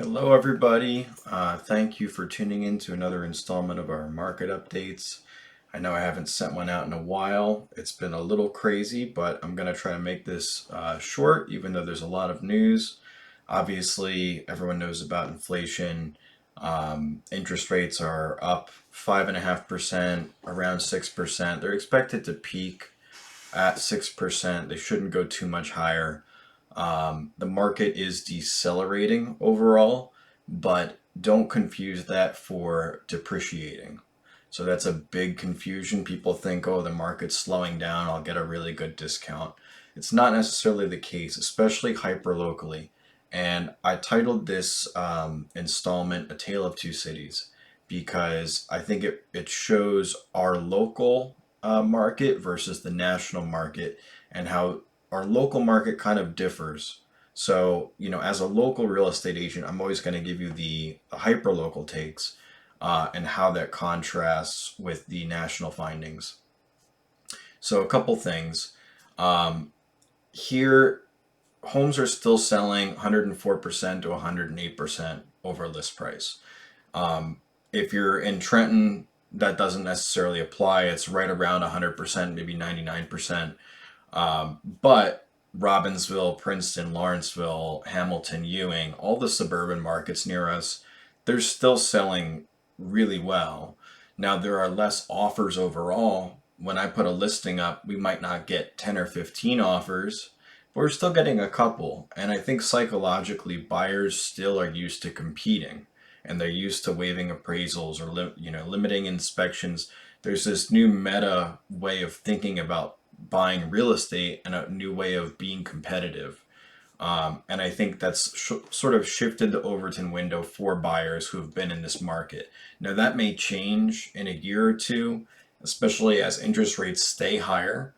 Hello, everybody. Thank you for tuning in to another installment of our market updates. I know I haven't sent one out in a while. It's been a little crazy, but I'm going to try to make this short, even though there's a lot of news. Obviously, everyone knows about inflation. Interest rates are up 5.5%, around 6%. They're expected to peak at 6%. They shouldn't go too much higher. The market is decelerating overall, but don't confuse that for depreciating. So that's a big confusion. People think, oh, the market's slowing down, I'll get a really good discount. It's not necessarily the case, especially hyper locally. And I titled this installment A Tale of Two Cities because I think it shows our local market versus the national market and how our local market kind of differs. So, as a local real estate agent, I'm always going to give you the hyper local takes and how that contrasts with the national findings. So, a couple things. Um, Here, homes are still selling 104% to 108% over list price. Um, if you're in Trenton, that doesn't necessarily apply. It's right around 100%, maybe 99%. But Robbinsville, Princeton, Lawrenceville, Hamilton, Ewing, all the suburban markets near us, they're still selling really well. Now, there are less offers overall. When I put a listing up, we might not get 10 or 15 offers, but we're still getting a couple. And I think psychologically, buyers still are used to competing and they're used to waiving appraisals or limiting inspections. There's this new meta way of thinking about buying real estate and a new way of being competitive. And I think that's sort of shifted the Overton window for buyers who have been in this market. Now, that may change in a year or two, especially as interest rates stay higher,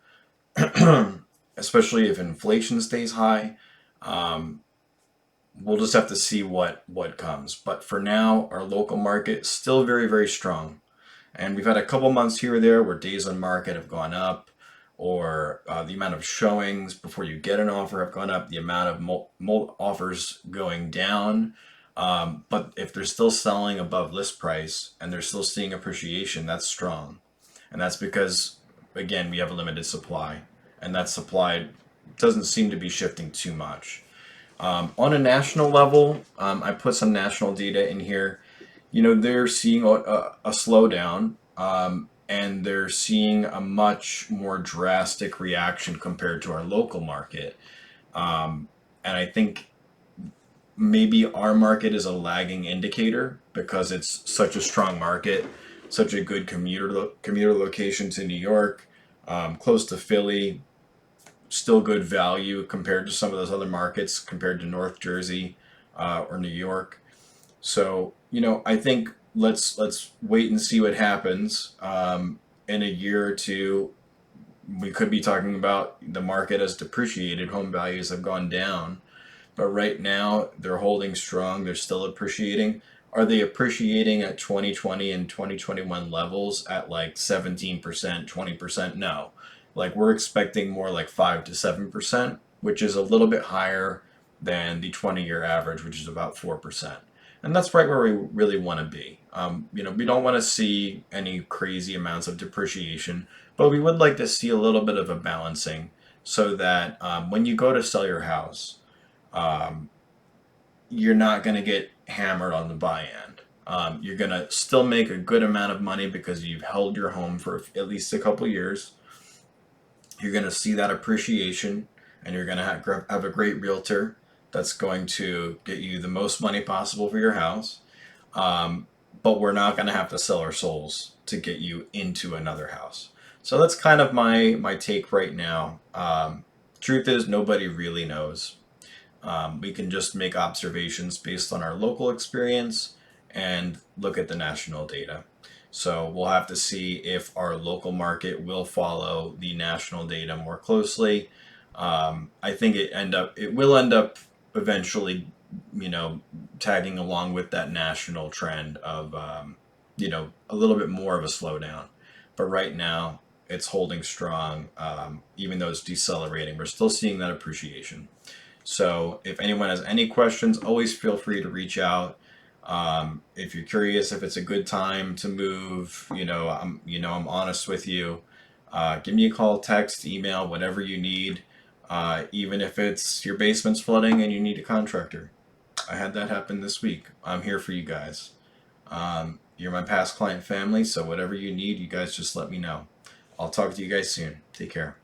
especially if inflation stays high. Um, we'll just have to see what comes. But for now, our local market is still very, very strong. And we've had a couple months here or there where days on market have gone up, or the amount of showings before you get an offer have gone up, the amount of offers going down. But if they're still selling above list price and they're still seeing appreciation, that's strong. And that's because, again, we have a limited supply, and that supply doesn't seem to be shifting too much. On a national level, I put some national data in here. They're seeing a slowdown, and they're seeing a much more drastic reaction compared to our local market. And I think maybe our market is a lagging indicator because it's such a strong market, such a good commuter location to New York, close to Philly, still good value compared to some of those other markets, compared to North Jersey or New York. So, I think let's wait and see what happens. In a year or two, we could be talking about the market has depreciated, home values have gone down, but right now they're holding strong. They're still appreciating. Are they appreciating at 2020 and 2021 levels at like 17%, 20%? No. Like we're expecting more like 5 to 7%, which is a little bit higher than the 20-year average, which is about 4%. And that's right where we really want to be. We don't want to see any crazy amounts of depreciation, but we would like to see a little bit of a balancing so that when you go to sell your house, um, you're not going to get hammered on the buy end. You're going to still make a good amount of money because you've held your home for at least a couple years. You're going to see that appreciation, and you're going to have a great realtor that's going to get you the most money possible for your house. Um, but we're not going to have to sell our souls to get you into another house. So that's kind of my take right now. Truth is, nobody really knows. We can just make observations based on our local experience and look at the national data. So we'll have to see if our local market will follow the national data more closely. I think it will end up eventually, you know, tagging along with that national trend of a little bit more of a slowdown. But right now, it's holding strong, even though it's decelerating. We're still seeing that appreciation. So if anyone has any questions, always feel free to reach out. If you're curious if it's a good time to move, I'm honest with you. Give me a call, text, email, whatever you need. Even if it's your basement's flooding and you need a contractor. I had that happen this week. I'm here for you guys. You're my past client family, so whatever you need, you guys just let me know. I'll talk to you guys soon. Take care.